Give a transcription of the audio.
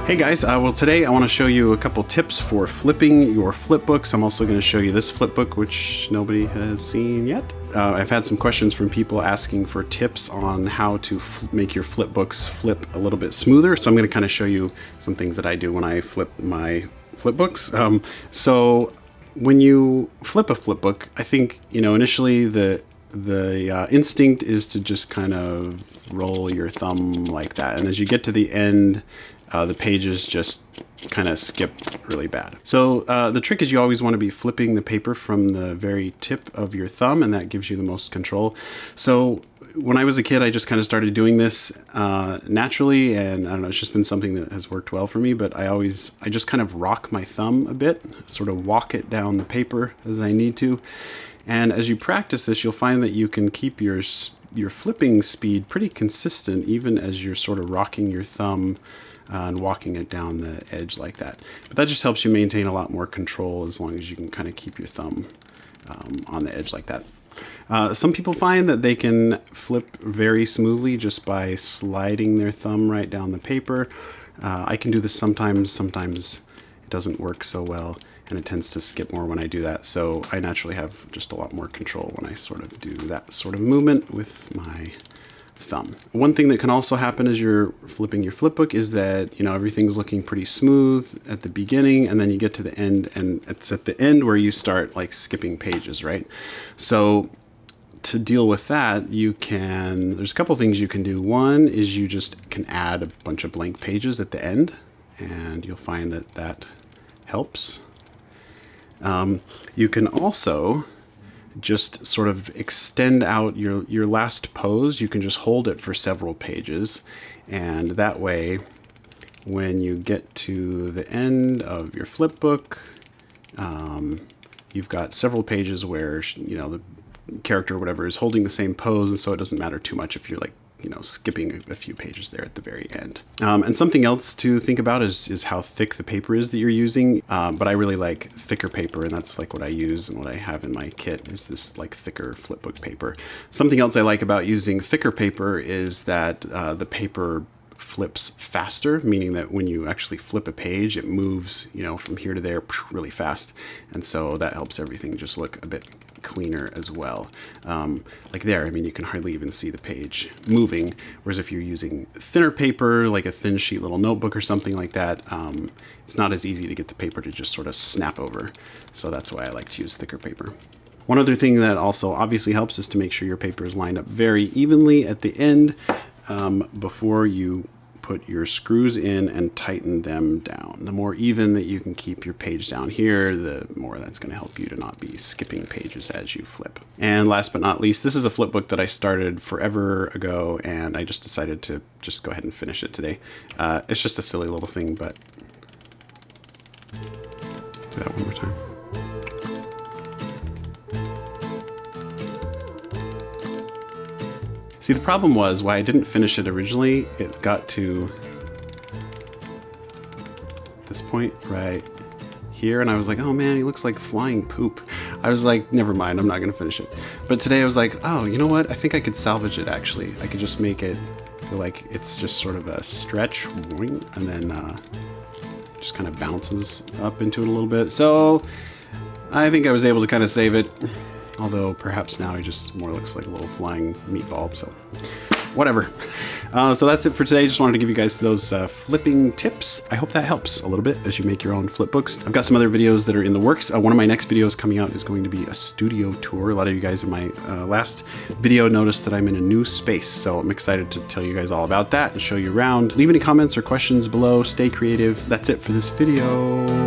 Hey guys, well today I want to show you a couple tips for flipping your flipbooks. I'm also going to show you this flipbook, which nobody has seen yet. I've had some questions from people asking for tips on how to make your flipbooks flip a little bit smoother. So I'm going to kind of show you some things that I do when I flip my flipbooks. So when you flip a flipbook, I think, initially the instinct is to just kind of roll your thumb like that. And as you get to the end, the pages just kind of skip really bad. So the trick is you always want to be flipping the paper from the very tip of your thumb, and that gives you the most control. So when I was a kid, I just kind of started doing this naturally, and I don't know, it's just been something that has worked well for me, but I just kind of rock my thumb a bit, sort of walk it down the paper as I need to. And as you practice this, you'll find that you can keep your flipping speed pretty consistent, even as you're sort of rocking your thumb and walking it down the edge like that. But that just helps you maintain a lot more control as long as you can kind of keep your thumb on the edge like that. Some people find that they can flip very smoothly just by sliding their thumb right down the paper. I can do this sometimes it doesn't work so well, and it tends to skip more when I do that. So I naturally have just a lot more control when I sort of do that sort of movement with my thumb. One thing that can also happen as you're flipping your flipbook is that, everything's looking pretty smooth at the beginning, and then you get to the end, and it's at the end where you start like skipping pages, right? So to deal with that, there's a couple things you can do. One is you just can add a bunch of blank pages at the end, and you'll find that helps. You can also just sort of extend out your last pose. You can just hold it for several pages, and that way when you get to the end of your flipbook, you've got several pages where the character or whatever is holding the same pose, and so it doesn't matter too much if you're skipping a few pages there at the very end. And something else to think about is how thick the paper is that you're using. But I really like thicker paper, and that's like what I use and what I have in my kit is this like thicker flipbook paper. Something else I like about using thicker paper is that the paper flips faster, meaning that when you actually flip a page, it moves, from here to there really fast. And so that helps everything just look a bit cleaner as well. Like there, you can hardly even see the page moving, whereas if you're using thinner paper, like a thin sheet little notebook or something like that, it's not as easy to get the paper to just sort of snap over. So that's why I like to use thicker paper. One other thing that also obviously helps is to make sure your paper is lined up very evenly at the end before you put your screws in and tighten them down. The more even that you can keep your page down here, the more that's going to help you to not be skipping pages as you flip. And last but not least, this is a flipbook that I started forever ago, and I just decided to just go ahead and finish it today. It's just a silly little thing, but do that one more time. See, the problem was why I didn't finish it originally, it got to this point right here, and I was like, oh man, he looks like flying poop. I was like, never mind, I'm not gonna finish it. But today I was like, oh, you know what? I think I could salvage it actually. I could just make it feel like it's just sort of a stretch, and then just kind of bounces up into it a little bit. So I think I was able to kind of save it. Although perhaps now he just more looks like a little flying meatball, so whatever. So that's it for today. Just wanted to give you guys those flipping tips. I hope that helps a little bit as you make your own flipbooks. I've got some other videos that are in the works. One of my next videos coming out is going to be a studio tour. A lot of you guys in my last video noticed that I'm in a new space, so I'm excited to tell you guys all about that and show you around. Leave any comments or questions below. Stay creative. That's it for this video.